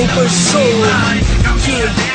Over soul, yeah.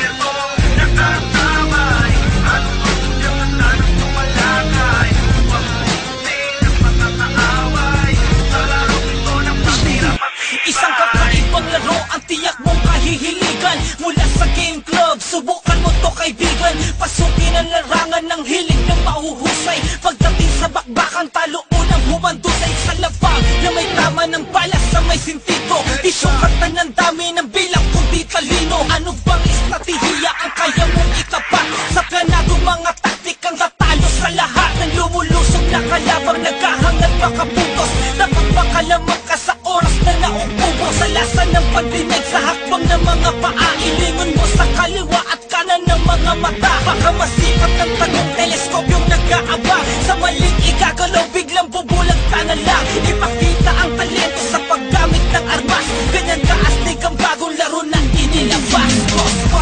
Isang kakaibang laro ang tiyak mong kahihiligan. Mula sa game club, subukan mo to kaibigan. Pasukin ang larangan ng hilig ng mahuhusay. Pagdating sa bakbakan, talo unang humandusay. Sa labang na may tama ng balas sa may sintido. Isukatan ng dami ng bilang kundi talino. Ano bang estratehiya ang kaya mong itapat? Sa planadong mga taktikang tatalo sa lahat ng lumulusog na kalabang naghahangat makapuntos. Napagpakalamang ka sa oras na nauubo sa lasa ng pagdinig sa hakbang ng mga paa. Ilingon mo sa kaliwa at kanan ng mga mata. Baka masipat ng tanong teleskopyong nag-aabang. Sa maling igagalaw biglang bubulag ka na lang. Ipakita ang talento sa paggamit ng armas. Ganyan kaastig ang bagong laro na inilabas.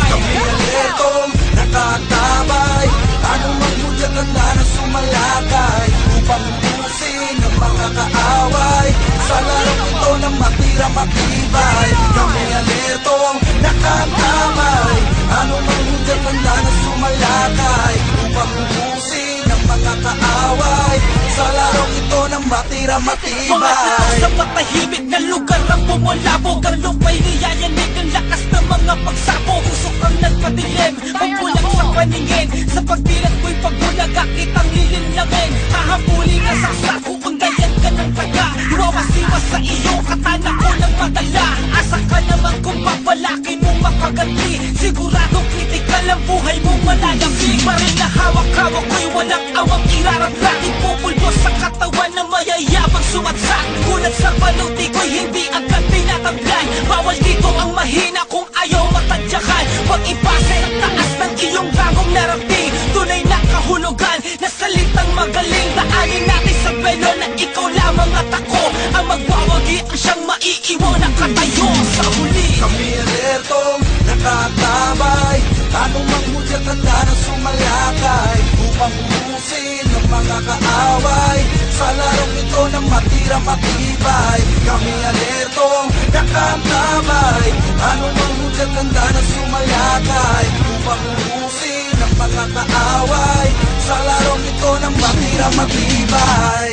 Kami alertong nakatabay. Anong magmudya tanda na sumalakay upang ubusin ang mga kaaway. Sa larong ito ng matira matibay. Kami alertong nakatabay. Anong magmudya tanda na sumalakay upang ubusin ang mga kaaway. Sa larong ito ng matira matibay. Mga tao sa matahimik na lugar ang bumulabog. Ang lupa'y niyayanig ang lakas ng mga pagsabog. Usok ang nagpadilim, magbulag sa paningin. Sa pagdilat ko'y pagbulaga kitang lilinlangin. Hahabulin na sa sako kung ganyan ka ng taga. Iwawas-iwas sa iyo, katana ko ng madala. Asa ka naman kung papalakin mo makaganti. Siguradong kritikal ang buhay mo malalambing. Baril na hawak-hawak ko'y walang awang iraraglatin. Pupulbos sa katawan na mayayabang sumatsak. Kulat sa baluti ko'y hindi agad tinatablan. Bawal dito ang mahina kung ayaw matadyakan. Huwag ipasa ang taas ng iyong bagong narating. Tunay na kahulugan na salitang magaling. Daanin natin sa belo na ikaw lamang at ako ang magwawagi ang siyang maiiwaw na katayo sa huli. Kami alertong nakatabay. Anong manghudya tanda na sumalakay upang ubusin ang mga kaaway. Sa larong ito ng matira matibay. Kami alertong nakatabay. Anong manghudya tanda na sumalakay upang ubusin ang mga kaaway. Sa larong ito ng matira matibay.